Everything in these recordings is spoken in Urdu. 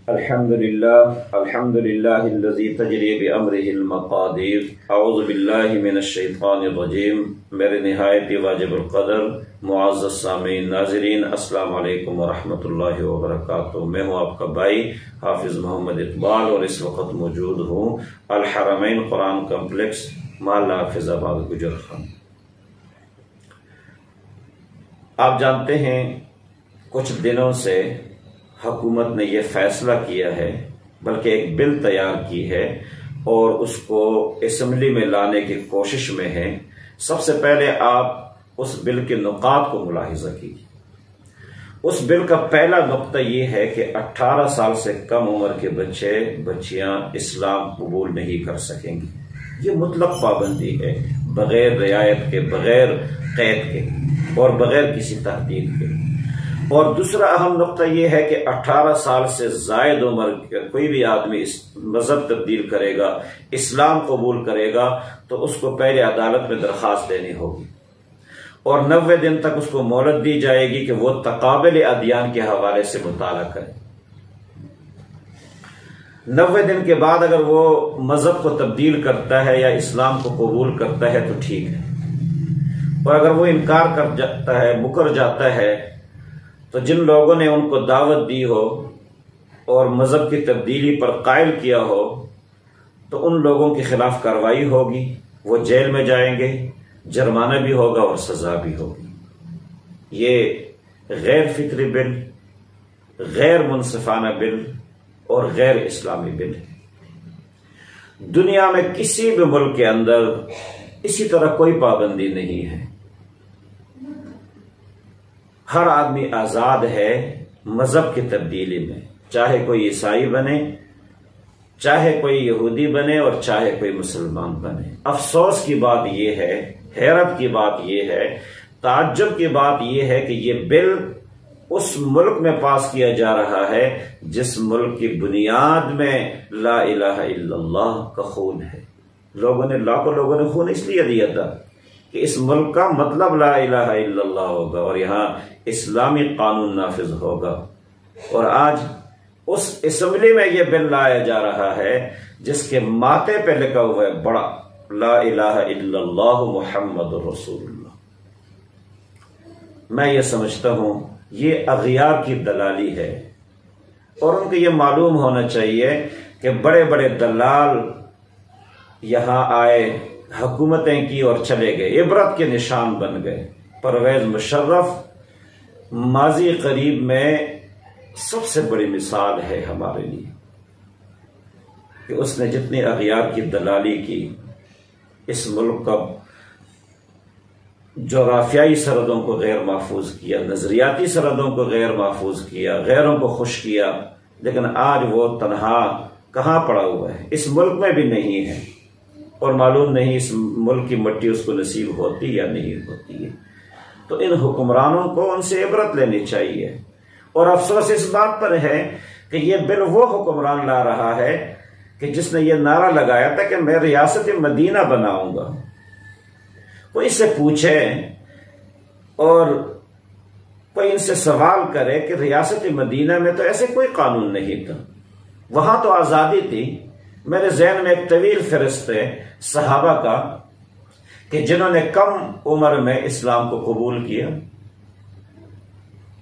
الحمد للہ الذی تجری بامرہ المقادیر۔ اعوذ باللہ من الشیطان الرجیم۔ میرے نہایت واجب القدر معزز سامعین ناظرین، السلام علیکم ورحمۃ اللہ وبرکاتہ۔ میں ہوں آپ کا بھائی حافظ محمد اقبال اور اس وقت موجود ہوں الحرمین قرآن کمپلیکس محلہ فیض آباد گجرخان۔ آپ جانتے ہیں کچھ دنوں سے حکومت نے یہ فیصلہ کیا ہے، بلکہ ایک بل تیار کی ہے اور اس کو اسمبلی میں لانے کی کوشش میں ہے۔ سب سے پہلے آپ اس بل کے نقاط کو ملاحظہ کیجیے۔ اس بل کا پہلا نقطہ یہ ہے کہ 18 سال سے کم عمر کے بچے بچیاں اسلام قبول نہیں کر سکیں گے۔ یہ مطلق پابندی ہے، بغیر رعایت کے، بغیر قید کے اور بغیر کسی تحدید کے۔ اور دوسرا اہم نقطہ یہ ہے کہ 18 سال سے زائد عمر کا کوئی بھی آدمی اس مذہب تبدیل کرے گا، اسلام قبول کرے گا تو اس کو پہلے عدالت میں درخواست دینی ہوگی اور 90 دن تک اس کو مہلت دی جائے گی کہ وہ تقابل ادیان کے حوالے سے مطالعہ کرے۔ 90 دن کے بعد اگر وہ مذہب کو تبدیل کرتا ہے یا اسلام کو قبول کرتا ہے تو ٹھیک ہے، اور اگر وہ انکار کر جاتا ہے، مکر جاتا ہے، تو جن لوگوں نے ان کو دعوت دی ہو اور مذہب کی تبدیلی پر قائل کیا ہو تو ان لوگوں کے خلاف کارروائی ہوگی، وہ جیل میں جائیں گے، جرمانہ بھی ہوگا اور سزا بھی ہوگی۔ یہ غیر فطری بل، غیر منصفانہ بل اور غیر اسلامی بل ہے۔ دنیا میں کسی بھی ملک کے اندر اسی طرح کوئی پابندی نہیں ہے۔ ہر آدمی آزاد ہے مذہب کی تبدیلی میں، چاہے کوئی عیسائی بنے، چاہے کوئی یہودی بنے اور چاہے کوئی مسلمان بنے۔ افسوس کی بات یہ ہے، حیرت کی بات یہ ہے، تعجب کی بات یہ ہے کہ یہ بل اس ملک میں پاس کیا جا رہا ہے جس ملک کی بنیاد میں لا الہ الا اللہ کا خون ہے۔ لاکھوں لوگوں نے خون اس لیے دیا تھا کہ اس ملک کا مطلب لا الہ الا اللہ ہوگا اور یہاں اسلامی قانون نافذ ہوگا۔ اور آج اس اسمبلی میں یہ بل لایا جا رہا ہے جس کے ماتھے پہ لکھا ہوا ہے بڑا لا الہ الا اللہ محمد رسول اللہ۔ میں یہ سمجھتا ہوں یہ اغیار کی دلالی ہے، اور ان کو یہ معلوم ہونا چاہیے کہ بڑے بڑے دلال یہاں آئے، حکومتیں کی اور چلے گئے، عبرت کے نشان بن گئے۔ پرویز مشرف ماضی قریب میں سب سے بڑی مثال ہے ہمارے لیے کہ اس نے جتنی اغیار کی دلالی کی، اس ملک کا جغرافیائی سرحدوں کو غیر محفوظ کیا، نظریاتی سرحدوں کو غیر محفوظ کیا، غیروں کو خوش کیا، لیکن آج وہ تنہا کہاں پڑا ہوا ہے؟ اس ملک میں بھی نہیں ہے، اور معلوم نہیں اس ملک کی مٹی اس کو نصیب ہوتی یا نہیں ہوتی ہے۔ تو ان حکمرانوں کو ان سے عبرت لینی چاہیے، اور افسوس اس بات پر ہے کہ یہ بل وہ حکمران لا رہا ہے کہ جس نے یہ نعرہ لگایا تھا کہ میں ریاست مدینہ بناؤں گا۔ کوئی اس سے پوچھے اور کوئی ان سے سوال کرے کہ ریاست مدینہ میں تو ایسے کوئی قانون نہیں تھا، وہاں تو آزادی تھی۔ میرے ذہن میں ایک طویل فہرست ہے صحابہ کا کہ جنہوں نے کم عمر میں اسلام کو قبول کیا۔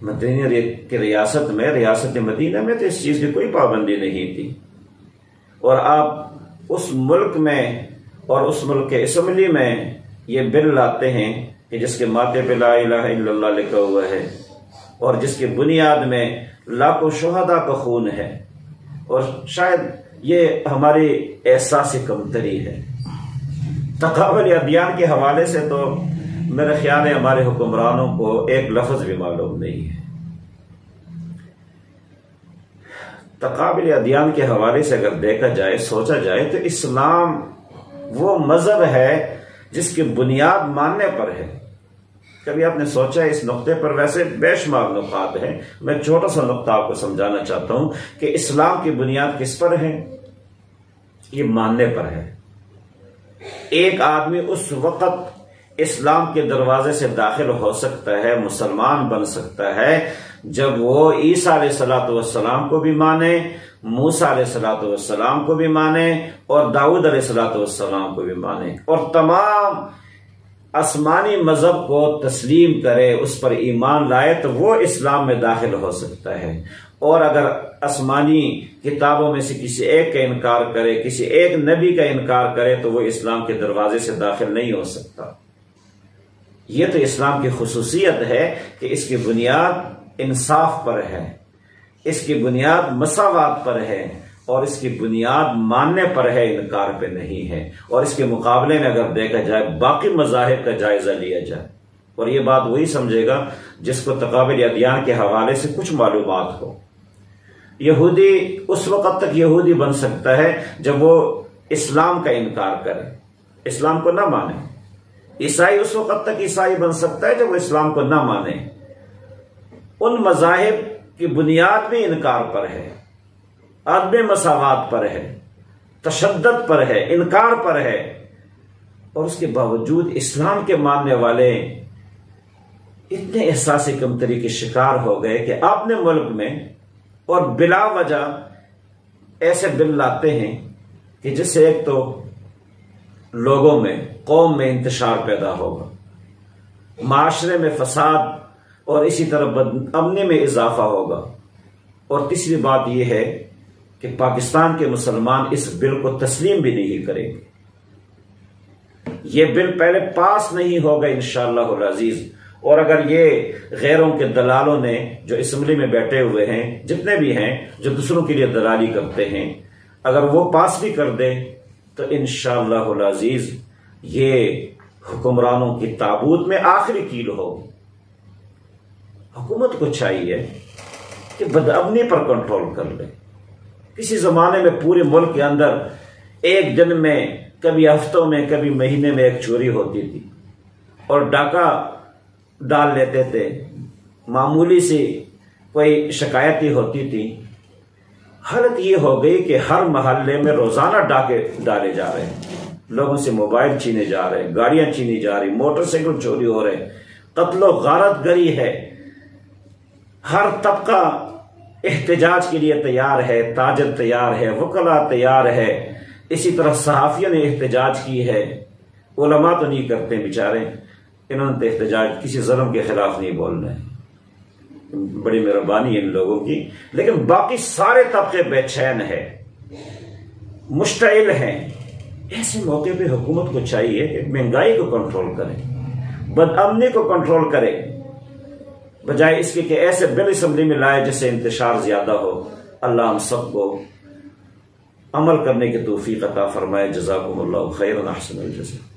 مدینہ کی ریاست میں، ریاست مدینہ میں تو اس چیز کی کوئی پابندی نہیں تھی، اور آپ اس ملک میں اور اس ملک کے اسمبلی میں یہ بل لاتے ہیں کہ جس کے ماتھے پہ لا الہ الا اللہ لکھا ہوا ہے اور جس کی بنیاد میں لاکھوں شہداء کا خون ہے۔ اور شاید یہ ہماری احساسی کمتری ہے۔ تقابل ادیان کے حوالے سے تو میرا خیال ہے ہمارے حکمرانوں کو ایک لفظ بھی معلوم نہیں ہے۔ تقابل ادیان کے حوالے سے اگر دیکھا جائے، سوچا جائے تو اسلام وہ مذہب ہے جس کی بنیاد ماننے پر ہے۔ کبھی آپ نے سوچا اس نقطے پر؟ ویسے بے شمار نقاط ہیں، میں چھوٹا سا نقطہ آپ کو سمجھانا چاہتا ہوں کہ اسلام کی بنیاد کس پر ہے؟ یہ ماننے پر ہے۔ ایک آدمی اس وقت اسلام کے دروازے سے داخل ہو سکتا ہے، مسلمان بن سکتا ہے جب وہ عیسیٰ علیہ السلام کو بھی مانے، موسیٰ علیہ السلام کو بھی مانے، اور داؤد علیہ السلام کو بھی مانے، اور تمام آسمانی مذہب کو تسلیم کرے، اس پر ایمان لائے، تو وہ اسلام میں داخل ہو سکتا ہے۔ اور اگر آسمانی کتابوں میں سے کسی ایک کا انکار کرے، کسی ایک نبی کا انکار کرے، تو وہ اسلام کے دروازے سے داخل نہیں ہو سکتا۔ یہ تو اسلام کی خصوصیت ہے کہ اس کی بنیاد انصاف پر ہے، اس کی بنیاد مساوات پر ہے، اور اس کی بنیاد ماننے پر ہے، انکار پہ نہیں ہے۔ اور اس کے مقابلے میں اگر دیکھا جائے باقی مذاہب کا جائزہ لیا جائے، اور یہ بات وہی سمجھے گا جس کو تقابل ادیان کے حوالے سے کچھ معلومات ہو۔ یہودی اس وقت تک یہودی بن سکتا ہے جب وہ اسلام کا انکار کرے، اسلام کو نہ مانے۔ عیسائی اس وقت تک عیسائی بن سکتا ہے جب وہ اسلام کو نہ مانے۔ ان مذاہب کی بنیاد بھی انکار پر ہے، عدم مساوات پر ہے، تشدد پر ہے، انکار پر ہے، اور اس کے باوجود اسلام کے ماننے والے اتنے احساس کمتری کے شکار ہو گئے کہ اپنے ملک میں اور بلا وجہ ایسے بل لاتے ہیں کہ جس سے ایک تو لوگوں میں، قوم میں انتشار پیدا ہوگا، معاشرے میں فساد اور اسی طرح بد امنی میں اضافہ ہوگا، اور تیسری بات یہ ہے کہ پاکستان کے مسلمان اس بل کو تسلیم بھی نہیں کریں گے۔ یہ بل پہلے پاس نہیں ہوگا انشاءاللہ العزیز، اور اگر یہ غیروں کے دلالوں نے جو اسمبلی میں بیٹھے ہوئے ہیں، جتنے بھی ہیں جو دوسروں کے لیے دلالی کرتے ہیں، اگر وہ پاس بھی کر دیں تو انشاءاللہ العزیز یہ حکمرانوں کی تابوت میں آخری کیل ہوگی۔ حکومت کو چاہیے کہ بدامنی پر کنٹرول کر لے۔ کسی زمانے میں پورے ملک کے اندر ایک دن میں، کبھی ہفتوں میں، کبھی مہینے میں ایک چوری ہوتی تھی، اور ڈاکہ ڈال لیتے تھے، معمولی سی کوئی شکایتی ہوتی تھی۔ حالت یہ ہو گئی کہ ہر محلے میں روزانہ ڈاکے ڈالے جا رہے ہیں، لوگوں سے موبائل چھینے جا رہے ہیں، گاڑیاں چھینی جا رہی، موٹر سائیکل چوری ہو رہے، قتل و غارت گری ہے۔ ہر طبقہ احتجاج کے لیے تیار ہے، تاجر تیار ہے، وکلاء تیار ہے، اسی طرح صحافیوں نے احتجاج کی ہے۔ علماء تو نہیں کرتے بیچارے، انہوں نے احتجاج کسی ظلم کے خلاف نہیں بول رہے، بڑی مہربانی ان لوگوں کی، لیکن باقی سارے طبقے بے چین ہے، مشتعل ہیں۔ ایسے موقع پہ حکومت کو چاہیے کہ مہنگائی کو کنٹرول کرے، بدامنی کو کنٹرول کرے، بجائے اس کے کہ ایسے بل اسمبلی میں لائے جس سے انتشار زیادہ ہو۔ اللہ ہم سب کو عمل کرنے کی توفیق عطا فرمائے۔ جزاکم اللہ خیرا، احسن الجزاء۔